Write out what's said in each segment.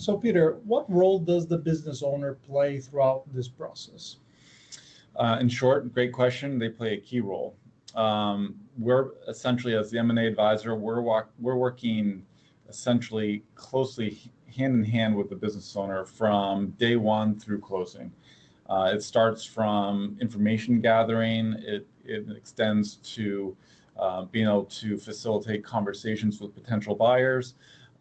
So, Peter, what role does the business owner play throughout this process? In short, great question. They play a key role. We're essentially, as the M&A advisor, we're working essentially closely hand in hand with the business owner from day one through closing. It starts from information gathering. It extends to being able to facilitate conversations with potential buyers,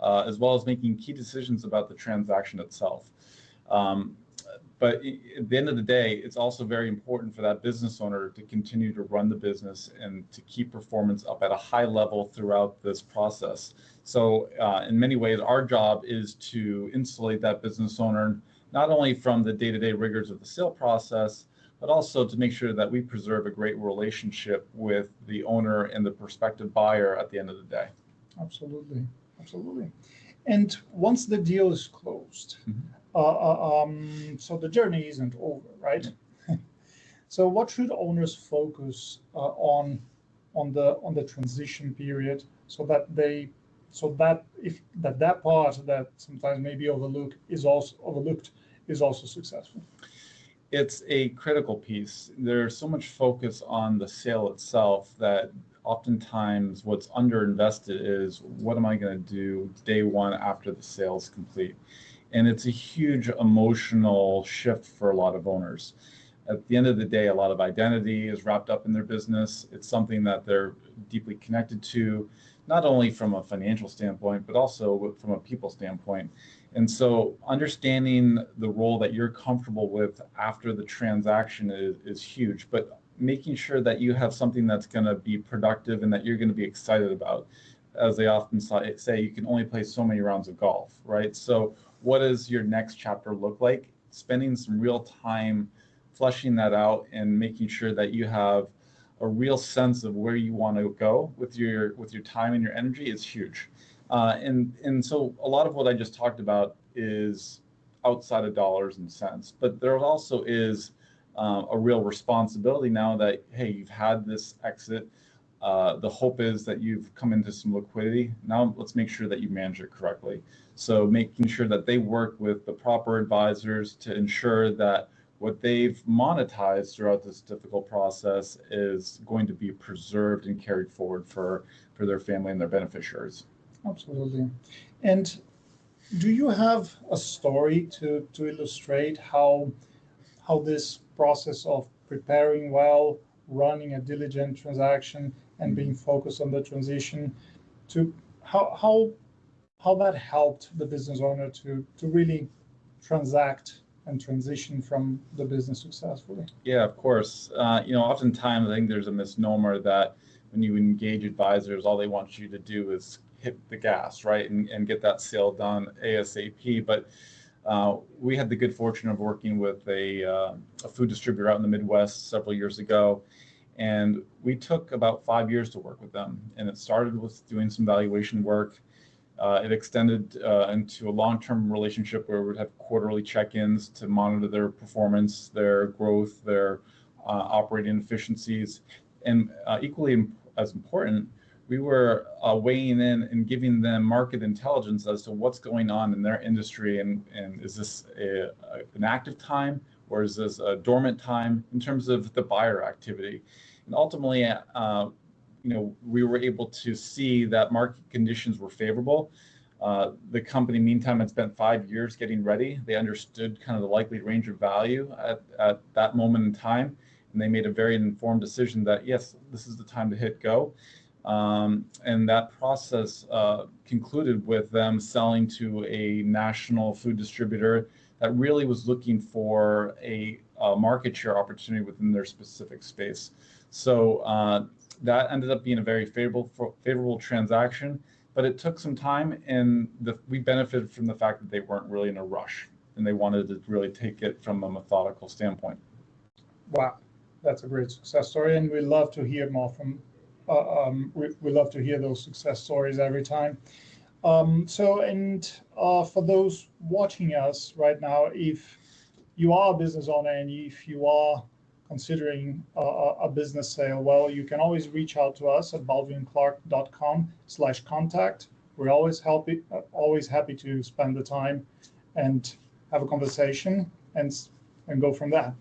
as well as making key decisions about the transaction itself. But at the end of the day, it's also very important for that business owner to continue to run the business and to keep performance up at a high level throughout this process. So in many ways, our job is to insulate that business owner, not only from the day-to-day rigors of the sale process, but also to make sure that we preserve a great relationship with the owner and the prospective buyer at the end of the day. Absolutely. And once the deal is closed, so the journey isn't over, right? So what should owners focus on the transition period so that that part that sometimes may be overlooked is also successful? It's a critical piece. There's so much focus on the sale itself that oftentimes what's underinvested is what am I going to do day one after the sale is complete? And it's a huge emotional shift for a lot of owners. At the end of the day, a lot of identity is wrapped up in their business. It's something that they're deeply connected to, not only from a financial standpoint, but also from a people standpoint. And so understanding the role that you're comfortable with after the transaction is huge, but making sure that you have something that's going to be productive and that you're going to be excited about. As they often say, you can only play so many rounds of golf, right? So what does your next chapter look like? Spending some real time fleshing that out and making sure that you have a real sense of where you want to go with your time and your energy is huge. And so a lot of what I just talked about is outside of dollars and cents, but there also is a real responsibility now that, hey, you've had this exit. The hope is that you've come into some liquidity. Now let's make sure that you manage it correctly. So making sure that they work with the proper advisors to ensure that what they've monetized throughout this difficult process is going to be preserved and carried forward for their family and their beneficiaries. Absolutely. And do you have a story to illustrate how this process of preparing well, running a diligent transaction, and being focused on the transition, to how that helped the business owner to really transact and transition from the business successfully? Yeah, of course. Oftentimes I think there's a misnomer that when you engage advisors, all they want you to do is hit the gas, right, and get that sale done ASAP. But we had the good fortune of working with a food distributor out in the Midwest several years ago. And we took about 5 years to work with them. And it started with doing some valuation work. It extended into a long-term relationship where we'd have quarterly check-ins to monitor their performance, their growth, their operating efficiencies. And equally as important, we were weighing in and giving them market intelligence as to what's going on in their industry, and is this an active time or is this a dormant time in terms of the buyer activity. And ultimately, we were able to see that market conditions were favorable. The company, meantime, had spent 5 years getting ready. They understood kind of the likely range of value at that moment in time, and they made a very informed decision that, yes, this is the time to hit go. And that process concluded with them selling to a national food distributor that really was looking for a market share opportunity within their specific space. So that ended up being a very favorable transaction, but it took some time, and we benefited from the fact that they weren't really in a rush, and they wanted to really take it from a methodical standpoint. Wow, that's a great success story, and we love to hear more from. We love to hear those success stories every time. For those watching us right now, if you are a business owner and if you are considering a business sale, well, you can always reach out to us at baldwinclarke.com/contact. We're always happy to spend the time and have a conversation and go from there.